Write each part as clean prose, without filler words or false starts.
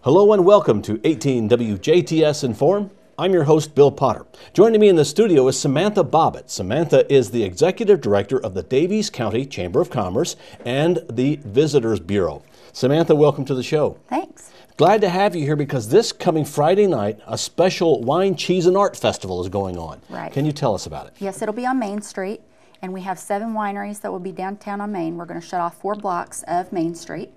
Hello and welcome to 18 WJTS-Inform. I'm your host, Bill Potter. Joining me in the studio is Samantha Bobbitt. Samantha is the Executive Director of the Daviess County Chamber of Commerce and the Visitors Bureau. Samantha, welcome to the show. Thanks. Glad to have you here because this coming Friday night, a special wine, cheese, and art festival is going on. Right. Can you tell us about it? Yes, it'll be on Main Street, and we have 7 wineries that will be downtown on Main. We're going to shut off 4 blocks of Main Street,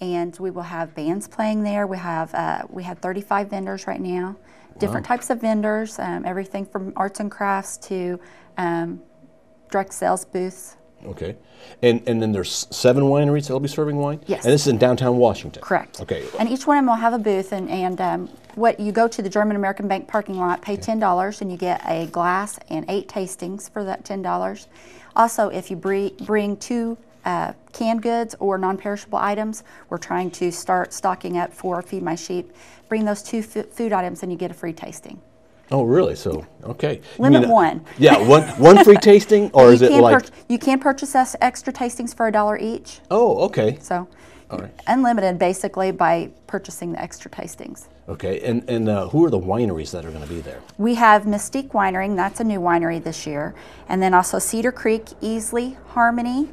and we will have bands playing there. We have 35 vendors right now, different types of vendors, everything from arts and crafts to direct sales booths. Okay. And then there's 7 wineries that will be serving wine? Yes. And this is in downtown Washington? Correct. Okay. And each one of them will have a booth, and what you go to the German American Bank parking lot, pay $10, and you get a glass and 8 tastings for that $10. Also, if you bring 2 canned goods or non-perishable items, we're trying to start stocking up for Feed My Sheep. Bring those 2 food items and you get a free tasting. Oh, really? So, okay. Limit 1. Yeah, one free tasting, or is it like... You can purchase extra tastings for $1 each. Oh, okay. So, all right. Unlimited, basically, by purchasing the extra tastings. Okay, and who are the wineries that are going to be there? We have Mystique Winery, that's a new winery this year. And then also Cedar Creek, Easley, Harmony,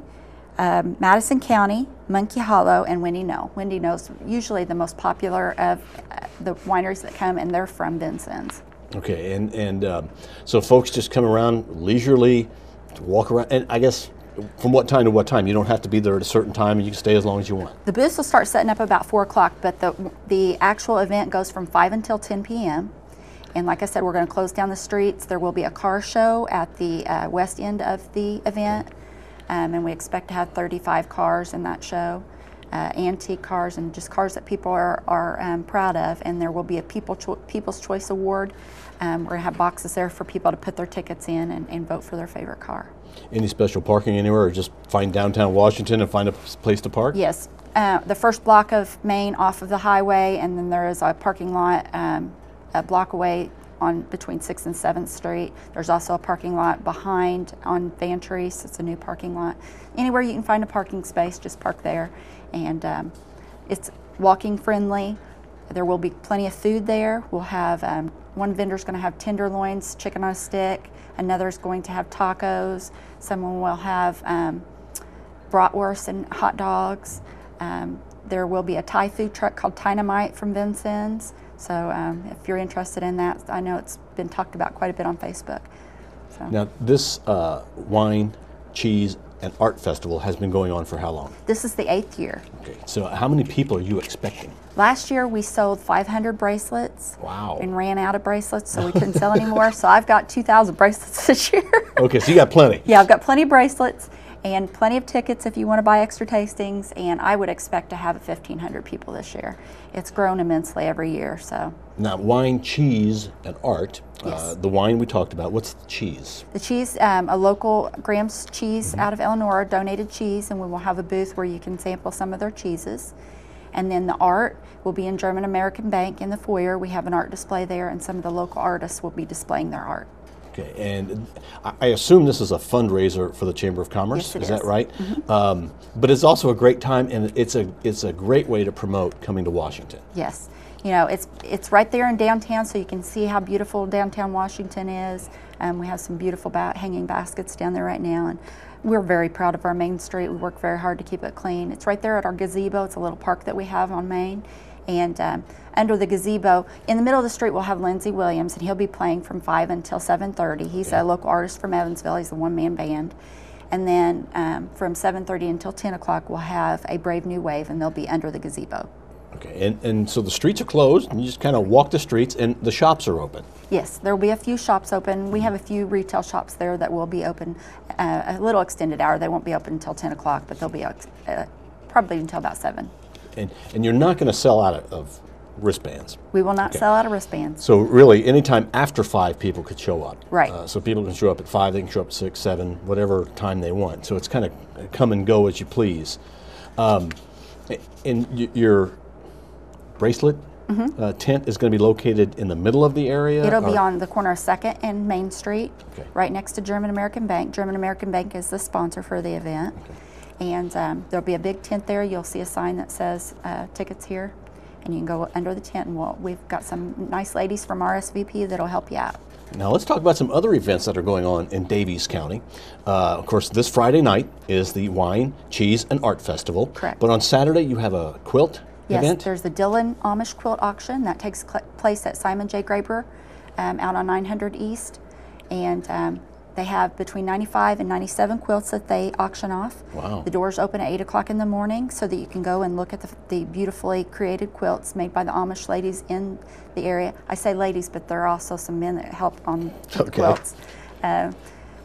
Madison County, Monkey Hollow, and Windy Knowe. Windy Knowe's usually the most popular of the wineries that come, and they're from Vincennes. Okay, and so folks just come around leisurely to walk around, and I guess from what time to what time? You don't have to be there at a certain time, and you can stay as long as you want. The booths will start setting up about 4 o'clock, but the actual event goes from 5 until 10 p.m. And like I said, we're going to close down the streets. There will be a car show at the west end of the event, and we expect to have 35 cars in that show. Antique cars and just cars that people are proud of, and there will be a People's Choice Award. We're going to have boxes there for people to put their tickets in and vote for their favorite car. Any special parking anywhere, or just find downtown Washington and find a place to park? Yes. The first block of Main off of the highway, and then there is a parking lot a block away on between 6th and 7th Street. There's also a parking lot behind on Vantrease. It's a new parking lot. Anywhere you can find a parking space, just park there. And it's walking friendly. There will be plenty of food there. We'll have, one vendor's going to have tenderloins, chicken on a stick. Another's going to have tacos. Someone will have bratwurst and hot dogs. There will be a Thai food truck called Dynamite from Vincennes. So if you're interested in that, I know it's been talked about quite a bit on Facebook. So. Now this wine, cheese, and art festival has been going on for how long? This is the 8th year. Okay, so how many people are you expecting? Last year we sold 500 bracelets. Wow. And ran out of bracelets, so we couldn't sell anymore. So I've got 2,000 bracelets this year. Okay, so you got plenty. Yeah, I've got plenty of bracelets and plenty of tickets if you want to buy extra tastings, and I would expect to have 1,500 people this year. It's grown immensely every year. So now, wine, cheese, and art. Yes. The wine we talked about. What's the cheese? The cheese, a local Graham's cheese out of Eleanor, donated cheese, and we will have a booth where you can sample some of their cheeses. And then the art will be in German American Bank in the foyer. We have an art display there, and some of the local artists will be displaying their art. Okay, and I assume this is a fundraiser for the Chamber of Commerce. Yes, it is. That right? Mm-hmm. But it's also a great time, and it's a great way to promote coming to Washington. Yes, you know, it's right there in downtown, so you can see how beautiful downtown Washington is. We have some beautiful hanging baskets down there right now, and we're very proud of our Main Street. We work very hard to keep it clean. It's right there at our gazebo. It's a little park that we have on Main. And under the gazebo, in the middle of the street, we'll have Lindsey Williams, and he'll be playing from 5 until 7:30. He's a local artist from Evansville. He's a one-man band. And then from 7:30 until 10 o'clock, we'll have a Brave New Wave, and they'll be under the gazebo. Okay, and so the streets are closed, and you just kind of walk the streets, and the shops are open. Yes, there will be a few shops open. We have a few retail shops there that will be open a little extended hour. They won't be open until 10 o'clock, but they'll be probably until about 7. And you're not going to sell out of wristbands? We will not sell out of wristbands. So really, anytime after 5, people could show up. Right. So people can show up at 5, they can show up at 6, 7, whatever time they want. So it's kind of come and go as you please. And your bracelet tent is going to be located in the middle of the area? It'll be on the corner of 2nd and Main Street, right next to German American Bank. German American Bank is the sponsor for the event. And there'll be a big tent there. You'll see a sign that says tickets here. and you can go under the tent, and we've got some nice ladies from RSVP that'll help you out. Now let's talk about some other events that are going on in Daviess County. Of course, this Friday night is the Wine, Cheese, and Art Festival. Correct. But on Saturday you have a quilt event? Yes, there's the Dillon Amish Quilt Auction that takes place at Simon J. Graber out on 900 East. And they have between 95 and 97 quilts that they auction off. Wow. The doors open at 8 o'clock in the morning so that you can go and look at the beautifully created quilts made by the Amish ladies in the area. I say ladies, but there are also some men that help on the quilts.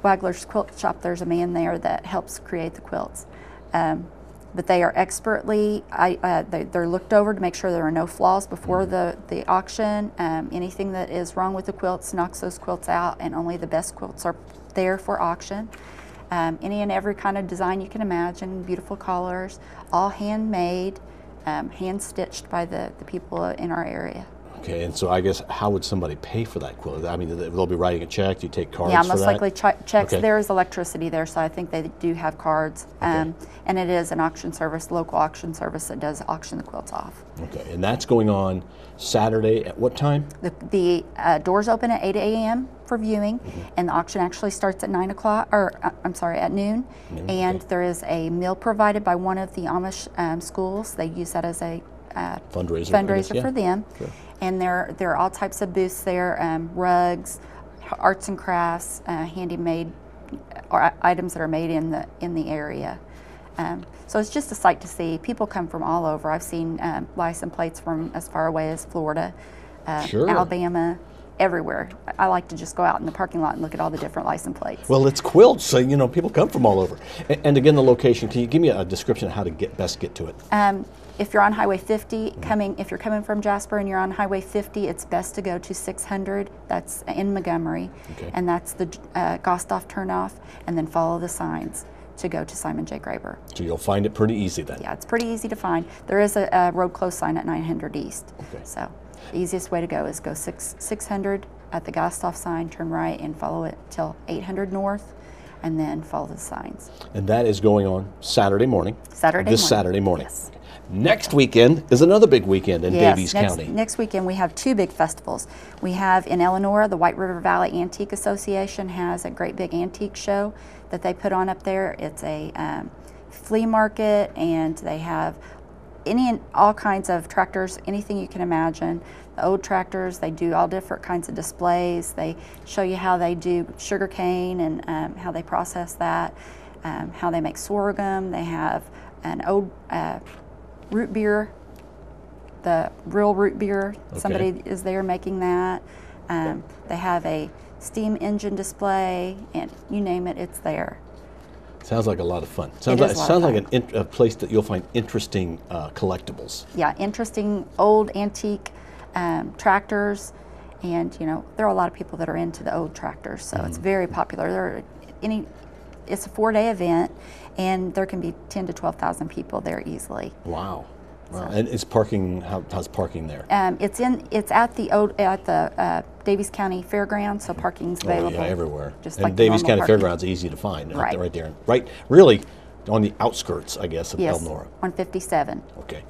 Wagler's Quilt Shop, there's a man there that helps create the quilts. But they are expertly, they're looked over to make sure there are no flaws before the auction. Anything that is wrong with the quilts knocks those quilts out, and only the best quilts are there for auction. Any and every kind of design you can imagine, beautiful colors, all handmade, hand stitched by the people in our area. Okay, and so I guess how would somebody pay for that quilt? I mean, they'll be writing a check. Do you take cards? Yeah, for most that? likely checks. Okay. There is electricity there, so I think they do have cards. Okay. And it is an auction service, local auction service that does auction the quilts off. Okay, and that's going on Saturday at what time? The doors open at 8 a.m. for viewing, and the auction actually starts at 9 o'clock, or I'm sorry, at noon. And okay. there is a meal provided by one of the Amish schools. They use that as a fundraiser for them. Sure. And there are all types of booths there, rugs, arts and crafts, handy-made items that are made in the area. So it's just a sight to see. People come from all over. I've seen license plates from as far away as Florida, Sure. Alabama, everywhere. I like to just go out in the parking lot and look at all the different license plates. Well, it's quilts, so you know people come from all over. And again, the location. Can you give me a description of how to best get to it? If you're on Highway 50, if you're coming from Jasper and you're on Highway 50, it's best to go to 600. That's in Montgomery, Okay. and that's the Gostoff turnoff, and then follow the signs to go to Simon J. Graber. So you'll find it pretty easy then. Yeah, it's pretty easy to find. There is a road closed sign at 900 East. Okay. So the easiest way to go is go 600 at the Gostoff sign, turn right, and follow it till 800 North, and then follow the signs. And that is going on Saturday morning. This Saturday morning. Yes. Next weekend is another big weekend in Daviess County. Next weekend we have two big festivals. We have in Eleanor, the White River Valley Antique Association has a great big antique show that they put on up there. It's a flea market, and they have all kinds of tractors, anything you can imagine. The old tractors, they do all different kinds of displays. They show you how they do sugar cane and how they process that, how they make sorghum. They have an old root beer, the real root beer. Okay. Somebody is there making that. They have a steam engine display, and you name it, it's there. Sounds like a lot of fun. It Sounds like a place that you'll find interesting collectibles. Yeah, interesting old antique tractors, and you know there are a lot of people that are into the old tractors, so it's very popular. It's a 4-day event, and there can be 10 to 12,000 people there easily. Wow. So. And it's parking. How's parking there? It's at the Daviess County Fairgrounds, so parking's available. Oh, yeah, everywhere. Just and like the Daviess normal County parking. Fairgrounds is easy to find. Right. Right there. Right. Really, on the outskirts, I guess, of Yes, Elnora. on 57. Okay.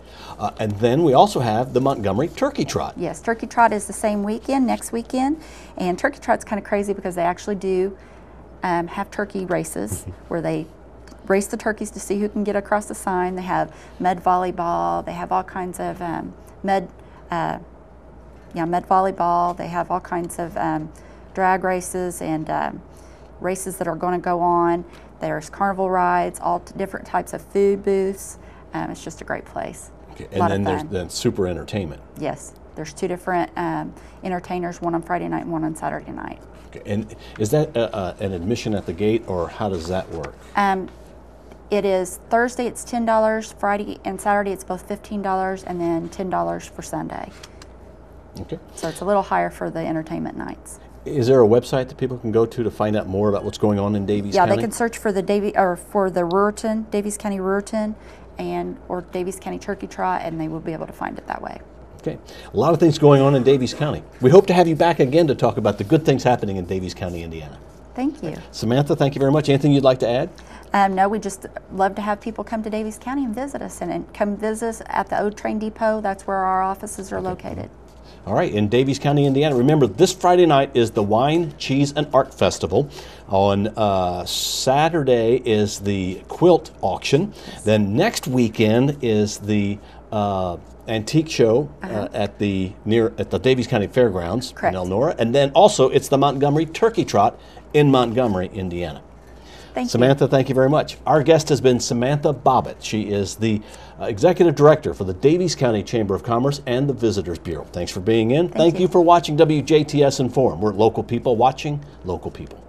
And then we also have the Montgomery Turkey Trot. Yes, Turkey Trot is the same weekend, next weekend, and Turkey Trot's kind of crazy because they actually do have turkey races where they race the turkeys to see who can get across the sign. They have mud volleyball. They have all kinds of mud volleyball. They have all kinds of drag races and races that are going to go on. There's carnival rides, all different types of food booths. It's just a great place. Okay. And then there's then super entertainment. Yes, there's two different entertainers, one on Friday night and one on Saturday night. Okay. And is that an admission at the gate, or how does that work? It is Thursday, it's $10. Friday and Saturday, it's both $15, and then $10 for Sunday. Okay. So it's a little higher for the entertainment nights. Is there a website that people can go to find out more about what's going on in Daviess County? Yeah, they can search for the Ruritan, Daviess County Ruritan, or Daviess County Turkey Trot, and they will be able to find it that way. Okay. A lot of things going on in Daviess County. We hope to have you back again to talk about the good things happening in Daviess County, Indiana. Thank you. Samantha, thank you very much. Anything you'd like to add? No, we just love to have people come to Daviess County and visit us, and come visit us at the O Train Depot. That's where our offices are located. All right, in Daviess County, Indiana. Remember, this Friday night is the Wine, Cheese, and Art Festival. On Saturday is the quilt auction. Then next weekend is the antique show at the Daviess County Fairgrounds in Elnora. And then also it's the Montgomery Turkey Trot in Montgomery, Indiana. Samantha, thank you very much. Our guest has been Samantha Bobbitt. She is the Executive Director for the Daviess County Chamber of Commerce and the Visitors Bureau. Thanks for being in. Thank you for watching WJTS Inform. We're local people watching local people.